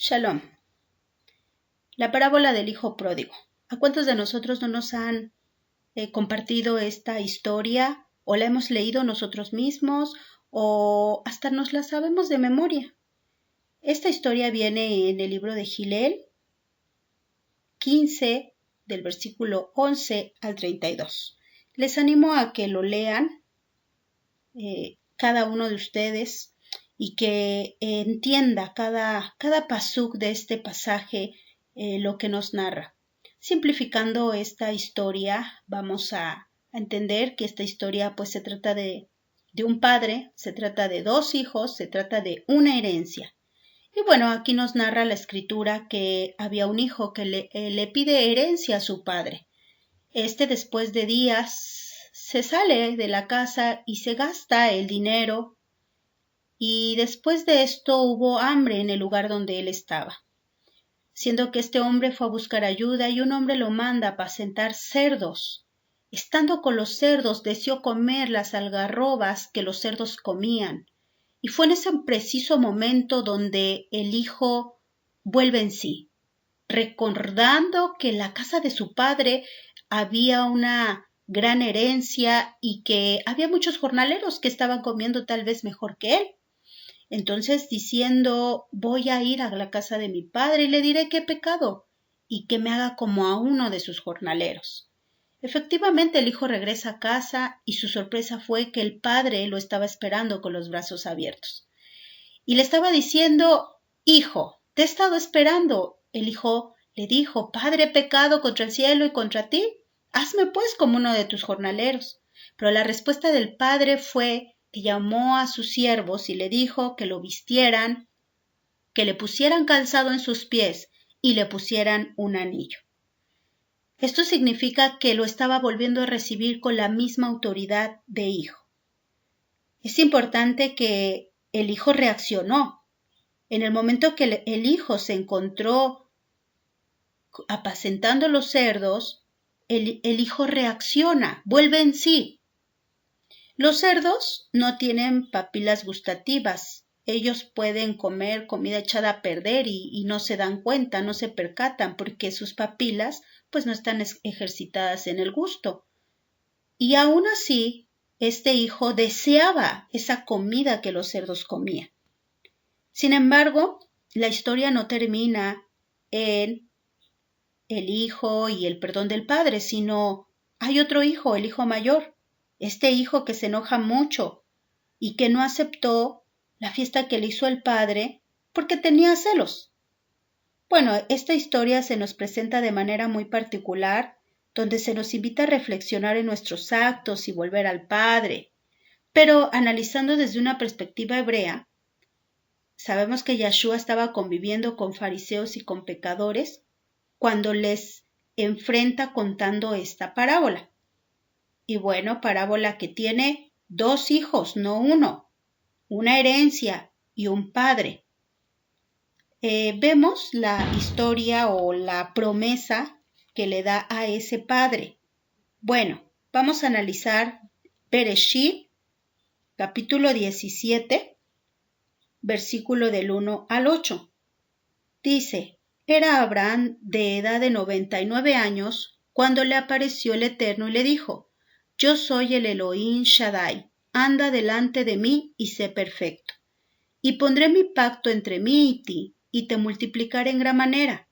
Shalom. La parábola del hijo pródigo. ¿A cuántos de nosotros no nos han compartido esta historia o la hemos leído nosotros mismos o hasta nos la sabemos de memoria? Esta historia viene en el libro de Gilel 15 del versículo 11 al 32. Les animo a que lo lean cada uno de ustedes y que entienda cada pasuk de este pasaje lo que nos narra. Simplificando esta historia, vamos a entender que esta historia pues se trata de un padre, se trata de dos hijos, se trata de una herencia. Y bueno, aquí nos narra la escritura que había un hijo que le pide herencia a su padre. Después de días se sale de la casa y se gasta el dinero. Y después de esto hubo hambre en el lugar donde él estaba, siendo que este hombre fue a buscar ayuda y un hombre lo manda a apacentar cerdos. Estando con los cerdos deseó comer las algarrobas que los cerdos comían, y fue en ese preciso momento donde el hijo vuelve en sí, recordando que en la casa de su padre había una gran herencia y que había muchos jornaleros que estaban comiendo tal vez mejor que él. Entonces diciendo, voy a ir a la casa de mi padre y le diré que he pecado y que me haga como a uno de sus jornaleros. Efectivamente, el hijo regresa a casa y su sorpresa fue que el padre lo estaba esperando con los brazos abiertos. Y le estaba diciendo, hijo, te he estado esperando. El hijo le dijo, padre, he pecado contra el cielo y contra ti. Hazme pues como uno de tus jornaleros. Pero la respuesta del padre fue que llamó a sus siervos y le dijo que lo vistieran, que le pusieran calzado en sus pies y le pusieran un anillo. Esto significa que lo estaba volviendo a recibir con la misma autoridad de hijo. Es importante que el hijo reaccionó. En el momento que el hijo se encontró apacentando los cerdos, el hijo reacciona, vuelve en sí. Los cerdos no tienen papilas gustativas. Ellos pueden comer comida echada a perder y no se dan cuenta, no se percatan porque sus papilas pues no están ejercitadas en el gusto. Y aún así, este hijo deseaba esa comida que los cerdos comían. Sin embargo, la historia no termina en el hijo y el perdón del padre, sino hay otro hijo, el hijo mayor. Este hijo que se enoja mucho y que no aceptó la fiesta que le hizo el padre porque tenía celos. Bueno, esta historia se nos presenta de manera muy particular, donde se nos invita a reflexionar en nuestros actos y volver al Padre. Pero analizando desde una perspectiva hebrea, sabemos que Yahshua estaba conviviendo con fariseos y con pecadores cuando les enfrenta contando esta parábola. Y bueno, parábola que tiene dos hijos, no uno, una herencia y un padre. Vemos la historia o la promesa que le da a ese padre. Bueno, vamos a analizar Bereshit, capítulo 17, versículo del 1 al 8. Dice, era Abraham de edad de 99 años cuando le apareció el Eterno y le dijo, yo soy el Elohim Shaddai, anda delante de mí y sé perfecto. Y pondré mi pacto entre mí y ti, y te multiplicaré en gran manera.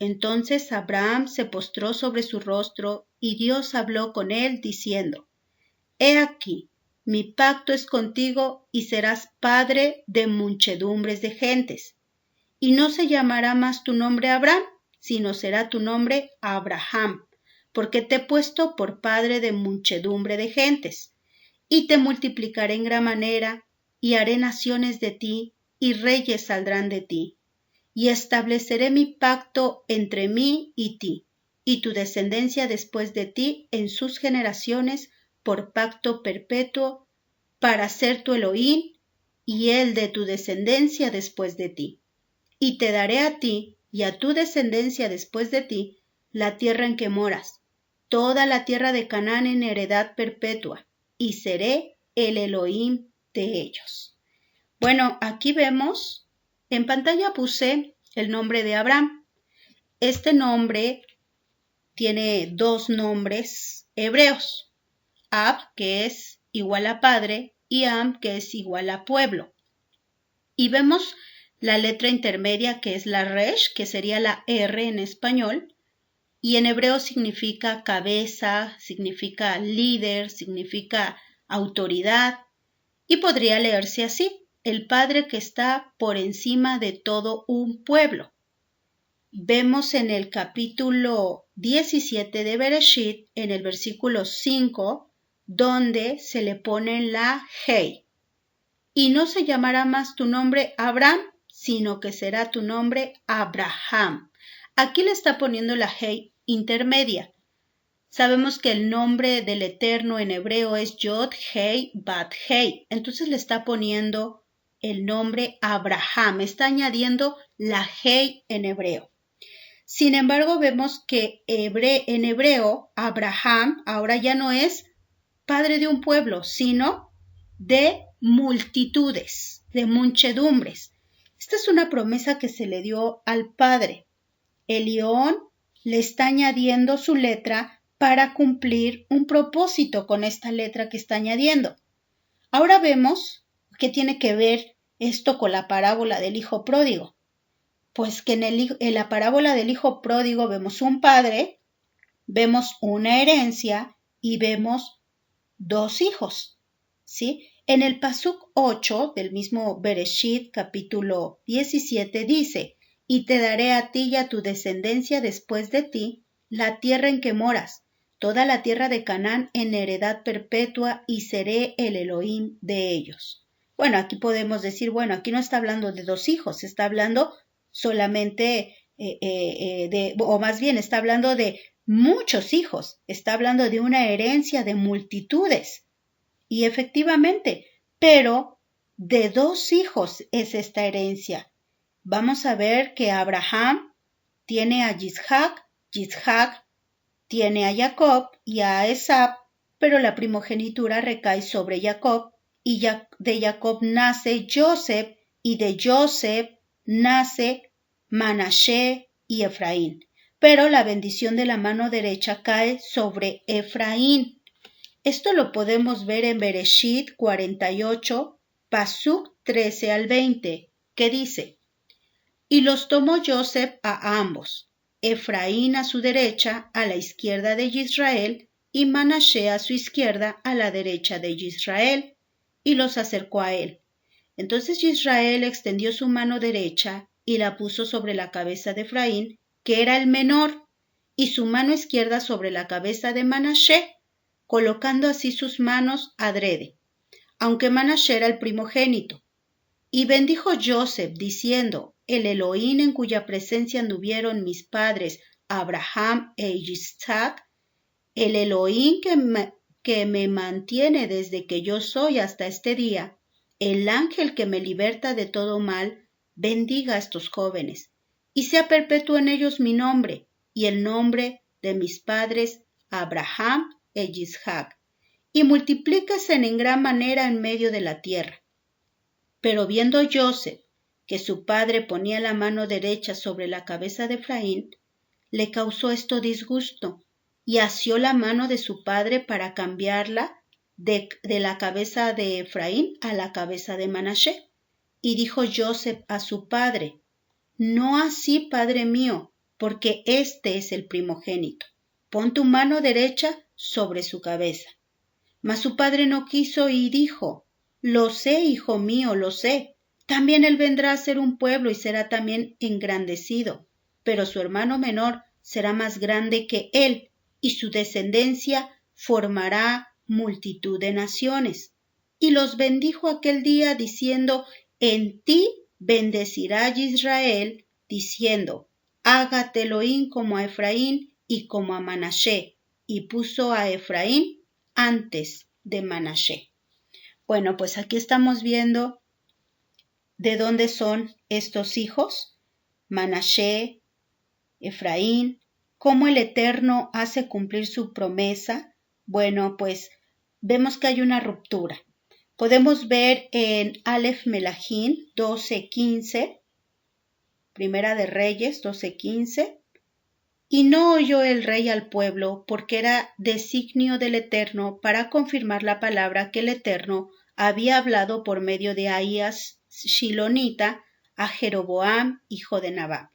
Entonces Abraham se postró sobre su rostro, y Dios habló con él, diciendo, He aquí, mi pacto es contigo, y serás padre de muchedumbres de gentes. Y no se llamará más tu nombre Abraham, sino será tu nombre Abraham, porque te he puesto por padre de muchedumbre de gentes. Y te multiplicaré en gran manera, y haré naciones de ti, y reyes saldrán de ti. Y estableceré mi pacto entre mí y ti, y tu descendencia después de ti en sus generaciones, por pacto perpetuo, para ser tu Elohim, y el de tu descendencia después de ti. Y te daré a ti, y a tu descendencia después de ti, la tierra en que moras, toda la tierra de Canaán en heredad perpetua, y seré el Elohim de ellos. Bueno, aquí vemos, en pantalla puse el nombre de Abraham. Este nombre tiene dos nombres hebreos, Ab, que es igual a padre, y Am, que es igual a pueblo. Y vemos la letra intermedia, que es la Resh, que sería la R en español, y en hebreo significa cabeza, significa líder, significa autoridad, y podría leerse así: el padre que está por encima de todo un pueblo. Vemos en el capítulo 17 de Bereshit, en el versículo 5, donde se le pone la Hei. Y no se llamará más tu nombre Abraham, sino que será tu nombre Abraham. Aquí le está poniendo la Hei intermedia. Sabemos que el nombre del Eterno en hebreo es Yod Hei Bat Hei. Entonces le está poniendo el nombre Abraham. Está añadiendo la Hei en hebreo. Sin embargo, vemos que en hebreo Abraham ahora ya no es padre de un pueblo, sino de multitudes, de muchedumbres. Esta es una promesa que se le dio al Padre. El león le está añadiendo su letra para cumplir un propósito con esta letra que está añadiendo. Ahora vemos qué tiene que ver esto con la parábola del hijo pródigo. Pues que en la parábola del hijo pródigo vemos un padre, vemos una herencia y vemos dos hijos, ¿sí? En el Pasuk 8 del mismo Bereshit, capítulo 17, dice: y te daré a ti y a tu descendencia después de ti la tierra en que moras, toda la tierra de Canaán en heredad perpetua, y seré el Elohim de ellos. Bueno, aquí podemos decir, bueno, aquí no está hablando de dos hijos, está hablando solamente o más bien está hablando de muchos hijos, está hablando de una herencia de multitudes. Y efectivamente, pero de dos hijos es esta herencia. Vamos a ver que Abraham tiene a Yitzhak, Yitzhak tiene a Jacob y a Esab, pero la primogenitura recae sobre Jacob, y de Jacob nace Joseph, y de Joseph nace Manashe y Efraín. Pero la bendición de la mano derecha cae sobre Efraín. Esto lo podemos ver en Bereshit 48, Pasuk 13 al 20, que dice: y los tomó Joseph a ambos, Efraín a su derecha, a la izquierda de Israel, y Manashe a su izquierda, a la derecha de Israel, y los acercó a él. Entonces Israel extendió su mano derecha y la puso sobre la cabeza de Efraín, que era el menor, y su mano izquierda sobre la cabeza de Manashe, colocando así sus manos adrede, aunque Manashe era el primogénito. Y bendijo Joseph, diciendo: el Elohim en cuya presencia anduvieron mis padres Abraham e Isaac, el Elohim que me mantiene desde que yo soy hasta este día, el ángel que me liberta de todo mal, bendiga a estos jóvenes, y sea perpetuo en ellos mi nombre, y el nombre de mis padres Abraham e Isaac, y multiplíquese en gran manera en medio de la tierra. Pero viendo Joseph que su padre ponía la mano derecha sobre la cabeza de Efraín, le causó esto disgusto, y asió la mano de su padre para cambiarla de la cabeza de Efraín a la cabeza de Manashe. Y dijo Joseph a su padre: no así, padre mío, porque este es el primogénito. Pon tu mano derecha sobre su cabeza. Mas su padre no quiso y dijo: lo sé, hijo mío, lo sé. También él vendrá a ser un pueblo y será también engrandecido, pero su hermano menor será más grande que él, y su descendencia formará multitud de naciones. Y los bendijo aquel día, diciendo: en ti bendecirá Israel, diciendo: hágate Elohim como a Efraín y como a Manashe. Y puso a Efraín antes de Manashe. Bueno, pues aquí estamos viendo de dónde son estos hijos, Manashe, Efraín, cómo el Eterno hace cumplir su promesa. Bueno, pues vemos que hay una ruptura. Podemos ver en Aleph Melahim 12:15, Primera de Reyes 12:15. Y no oyó el rey al pueblo, porque era designio del Eterno para confirmar la palabra que el Eterno había hablado por medio de Ahías Shilonita a Jeroboam, hijo de Nabat.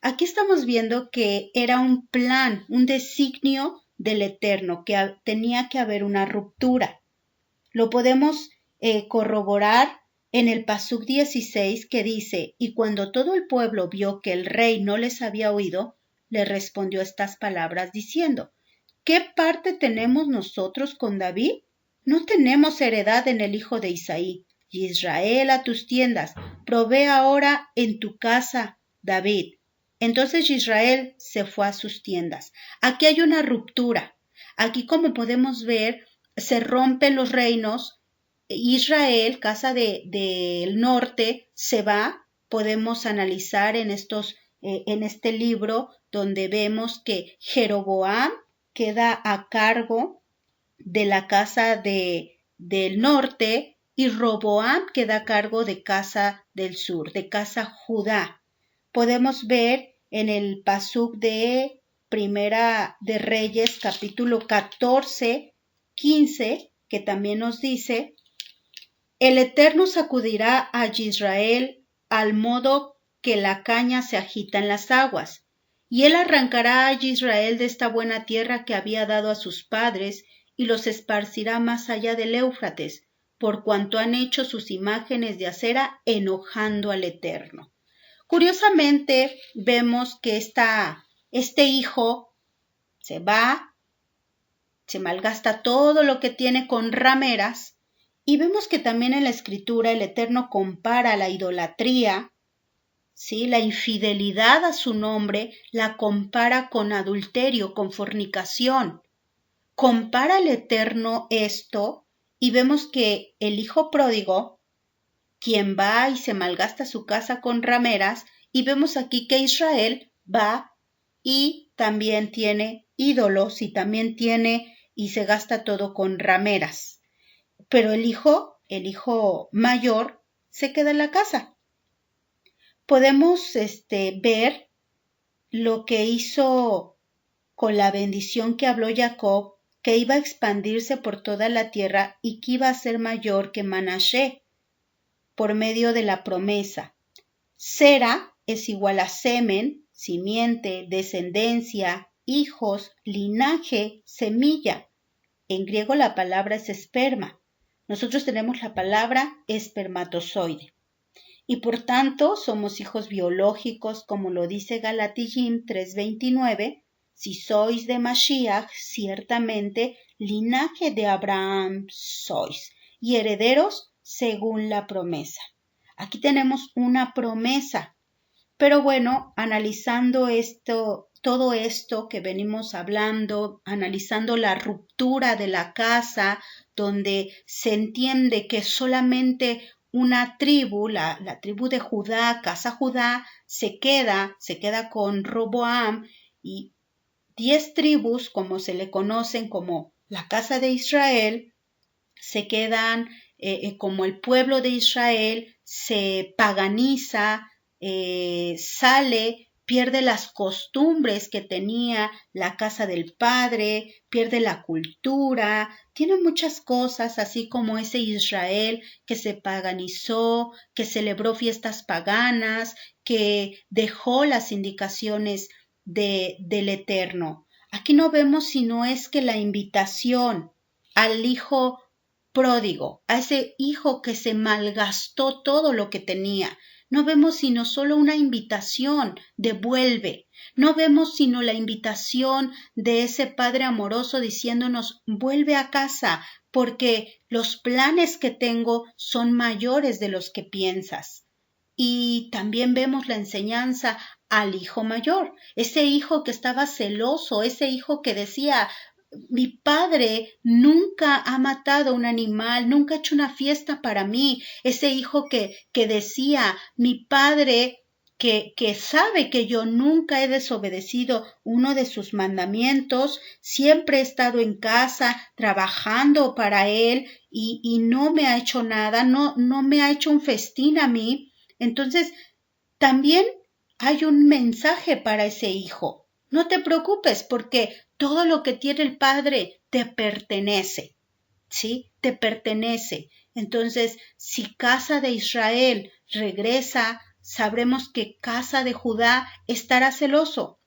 Aquí estamos viendo que era un plan, un designio del Eterno, que tenía que haber una ruptura. Lo podemos corroborar en el Pasuk 16 que dice, y cuando todo el pueblo vio que el rey no les había oído, le respondió estas palabras diciendo, ¿qué parte tenemos nosotros con David? No tenemos heredad en el hijo de Isaí. Israel, a tus tiendas, provee ahora en tu casa, David. Entonces Israel se fue a sus tiendas. Aquí hay una ruptura. Aquí, como podemos ver, se rompen los reinos. Israel, casa del norte, se va. Podemos analizar en este libro donde vemos que Jeroboam queda a cargo de la casa del norte y Roboam queda a cargo de casa del sur, de casa Judá. Podemos ver en el Pasuk de Primera de Reyes, capítulo 14, 15, que también nos dice, el Eterno sacudirá a Israel al modo que la caña se agita en las aguas, y él arrancará a Israel de esta buena tierra que había dado a sus padres, y los esparcirá más allá del Éufrates, por cuanto han hecho sus imágenes de acera enojando al Eterno. Curiosamente, vemos que este hijo se va, se malgasta todo lo que tiene con rameras, y vemos que también en la Escritura el Eterno compara la idolatría, ¿sí? La infidelidad a su nombre, la compara con adulterio, con fornicación. Compara el Eterno esto y vemos que el hijo pródigo, quien va y se malgasta su casa con rameras, y vemos aquí que Israel va y también tiene ídolos y también tiene y se gasta todo con rameras. Pero el hijo mayor, se queda en la casa. Podemos ver lo que hizo con la bendición que habló Jacob, que iba a expandirse por toda la tierra y que iba a ser mayor que Manashe, por medio de la promesa. Sera es igual a semen, simiente, descendencia, hijos, linaje, semilla. En griego la palabra es esperma. Nosotros tenemos la palabra espermatozoide. Y por tanto somos hijos biológicos, como lo dice Galatiyim 3:29, si sois de Mashiach, ciertamente linaje de Abraham sois, y herederos según la promesa. Aquí tenemos una promesa. Pero bueno, analizando todo esto que venimos hablando, analizando la ruptura de la casa, donde se entiende que solamente una tribu, la tribu de Judá, casa Judá, se queda con Roboam, y 10 tribus, como se le conocen como la casa de Israel, se quedan como el pueblo de Israel, se paganiza, sale, pierde las costumbres que tenía la casa del padre, pierde la cultura, tiene muchas cosas, así como ese Israel que se paganizó, que celebró fiestas paganas, que dejó las indicaciones del Eterno. Aquí no vemos sino es que la invitación al hijo pródigo, a ese hijo que se malgastó todo lo que tenía. No vemos sino solo una invitación, devuelve. No vemos sino la invitación de ese Padre amoroso diciéndonos, vuelve a casa, porque los planes que tengo son mayores de los que piensas. Y también vemos la enseñanza al hijo mayor, ese hijo que estaba celoso, ese hijo que decía, mi padre nunca ha matado un animal, nunca ha hecho una fiesta para mí. Ese hijo que decía, mi padre que sabe que yo nunca he desobedecido uno de sus mandamientos, siempre he estado en casa trabajando para él y no me ha hecho nada, no me ha hecho un festín a mí. Entonces, también hay un mensaje para ese hijo. No te preocupes porque todo lo que tiene el Padre te pertenece, ¿sí? Te pertenece. Entonces, si casa de Israel regresa, sabremos que casa de Judá estará celoso.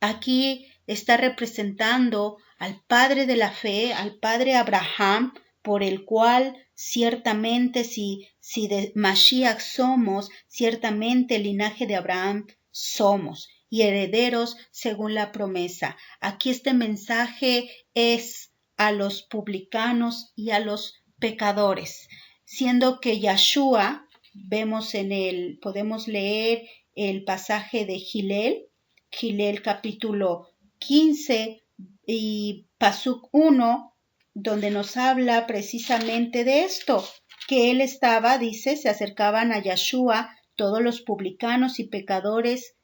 Aquí está representando al padre de la fe, al padre Abraham, por el cual ciertamente si de Mashiach somos, ciertamente el linaje de Abraham somos y herederos según la promesa. Aquí este mensaje es a los publicanos y a los pecadores, siendo que Yahshua, podemos leer el pasaje de Gilel capítulo 15 y Pasuk 1, donde nos habla precisamente de esto, que él estaba, dice, se acercaban a Yahshua todos los publicanos y pecadores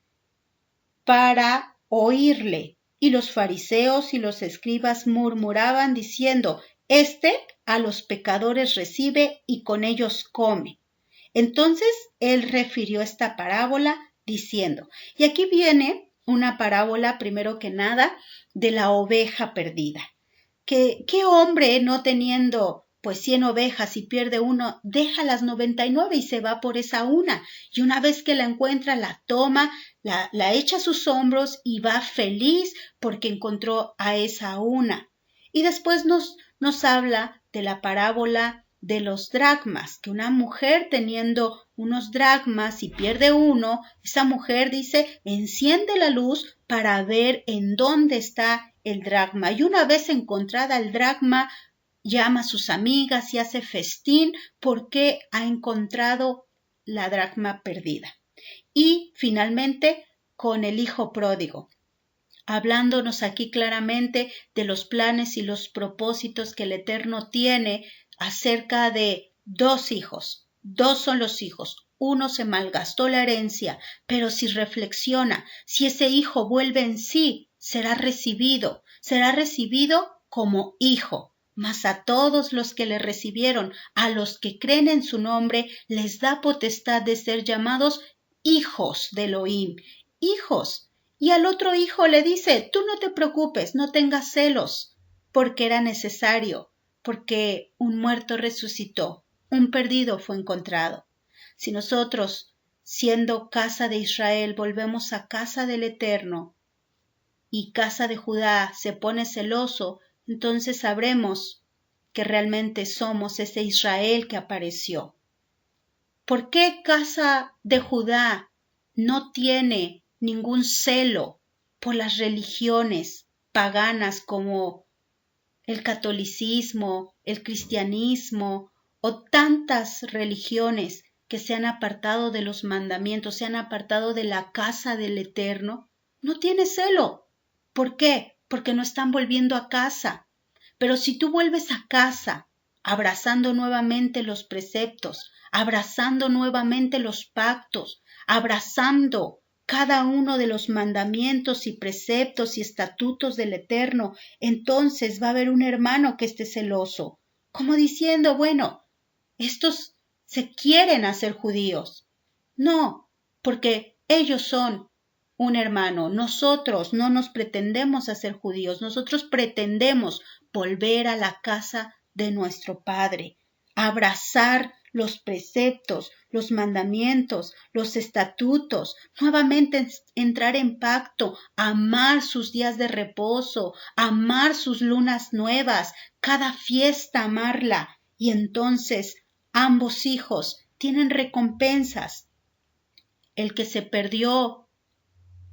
para oírle, y los fariseos y los escribas murmuraban diciendo, este a los pecadores recibe y con ellos come. Entonces él refirió esta parábola diciendo, y aquí viene una parábola primero que nada de la oveja perdida. ¿Qué hombre no teniendo pues 100 ovejas y pierde uno, deja las 99 y se va por esa una? Y una vez que la encuentra, la toma, la echa a sus hombros y va feliz porque encontró a esa una. Y después nos habla de la parábola de los dracmas, que una mujer teniendo unos dracmas y pierde uno, esa mujer dice, enciende la luz para ver en dónde está el dracma. Y una vez encontrada el dracma, llama a sus amigas y hace festín porque ha encontrado la dracma perdida. Y finalmente con el hijo pródigo, hablándonos aquí claramente de los planes y los propósitos que el Eterno tiene acerca de 2 hijos. 2 son los hijos. Uno se malgastó la herencia, pero si reflexiona, si ese hijo vuelve en sí, será recibido como hijo. Mas a todos los que le recibieron, a los que creen en su nombre, les da potestad de ser llamados hijos de Elohim, hijos. Y al otro hijo le dice, tú no te preocupes, no tengas celos, porque era necesario, porque un muerto resucitó, un perdido fue encontrado. Si nosotros, siendo casa de Israel, volvemos a casa del Eterno y casa de Judá se pone celoso, entonces sabremos que realmente somos ese Israel que apareció. ¿Por qué casa de Judá no tiene ningún celo por las religiones paganas como el catolicismo, el cristianismo o tantas religiones que se han apartado de los mandamientos, se han apartado de la casa del Eterno? No tiene celo. ¿Por qué? Porque no están volviendo a casa. Pero si tú vuelves a casa, abrazando nuevamente los preceptos, abrazando nuevamente los pactos, abrazando cada uno de los mandamientos y preceptos y estatutos del Eterno, entonces va a haber un hermano que esté celoso, como diciendo, bueno, estos se quieren hacer judíos. No, porque ellos son un hermano. Nosotros no nos pretendemos hacer judíos, nosotros pretendemos volver a la casa de nuestro Padre, abrazar los preceptos, los mandamientos, los estatutos, nuevamente entrar en pacto, amar sus días de reposo, amar sus lunas nuevas, cada fiesta amarla, y entonces ambos hijos tienen recompensas. El que se perdió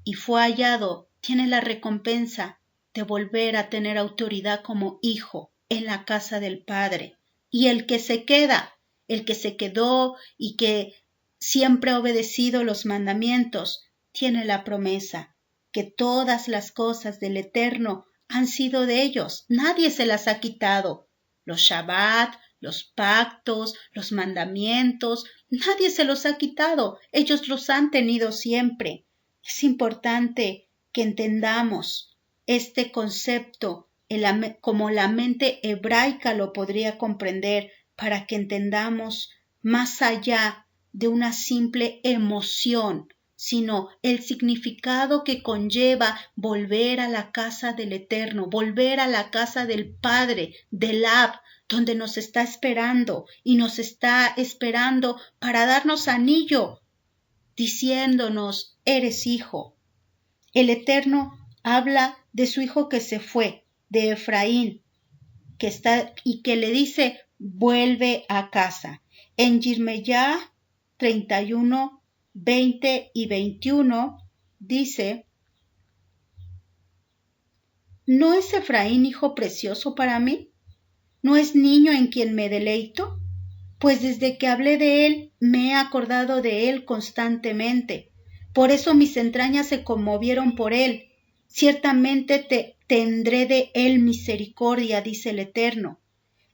y fue hallado tiene la recompensa de volver a tener autoridad como hijo en la casa del Padre. Y el que se quedó y que siempre ha obedecido los mandamientos, tiene la promesa que todas las cosas del Eterno han sido de ellos. Nadie se las ha quitado. Los Shabbat, los pactos, los mandamientos, nadie se los ha quitado. Ellos los han tenido siempre. Es importante que entendamos este concepto como la mente hebraica lo podría comprender, para que entendamos más allá de una simple emoción, sino el significado que conlleva volver a la casa del Eterno, volver a la casa del Padre, del Ab, donde nos está esperando y nos está esperando para darnos anillo, diciéndonos, eres hijo. El Eterno habla de su hijo que se fue, de Efraín, que está y que le dice, vuelve a casa. En Yirmeyá 31, 20 y 21 dice, ¿no es Efraín hijo precioso para mí? ¿No es niño en quien me deleito? Pues desde que hablé de él me he acordado de él constantemente. Por eso mis entrañas se conmovieron por él. Ciertamente tendré de él misericordia, dice el Eterno.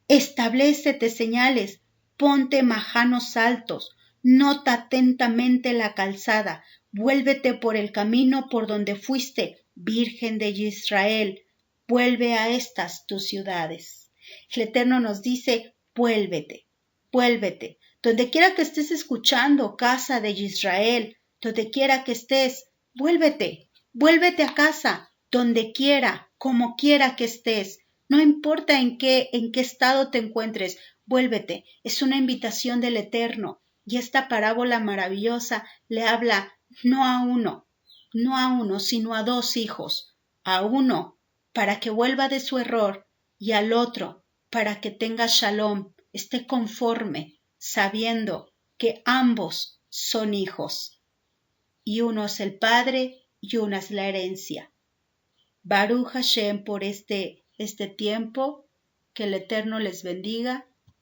Establécete señales, ponte majanos altos, nota atentamente la calzada, vuélvete por el camino por donde fuiste, Virgen de Israel, vuelve a estas tus ciudades. El Eterno nos dice, vuélvete, vuélvete, donde quiera que estés escuchando, casa de Israel, donde quiera que estés, vuélvete, vuélvete a casa, donde quiera, como quiera que estés. No importa en qué estado te encuentres, vuélvete. Es una invitación del Eterno. Y esta parábola maravillosa le habla no a uno, sino a dos hijos. A uno para que vuelva de su error y al otro para que tenga shalom, esté conforme, sabiendo que ambos son hijos. Y uno es el padre y una es la herencia. Baruch Hashem por este tiempo, que el Eterno les bendiga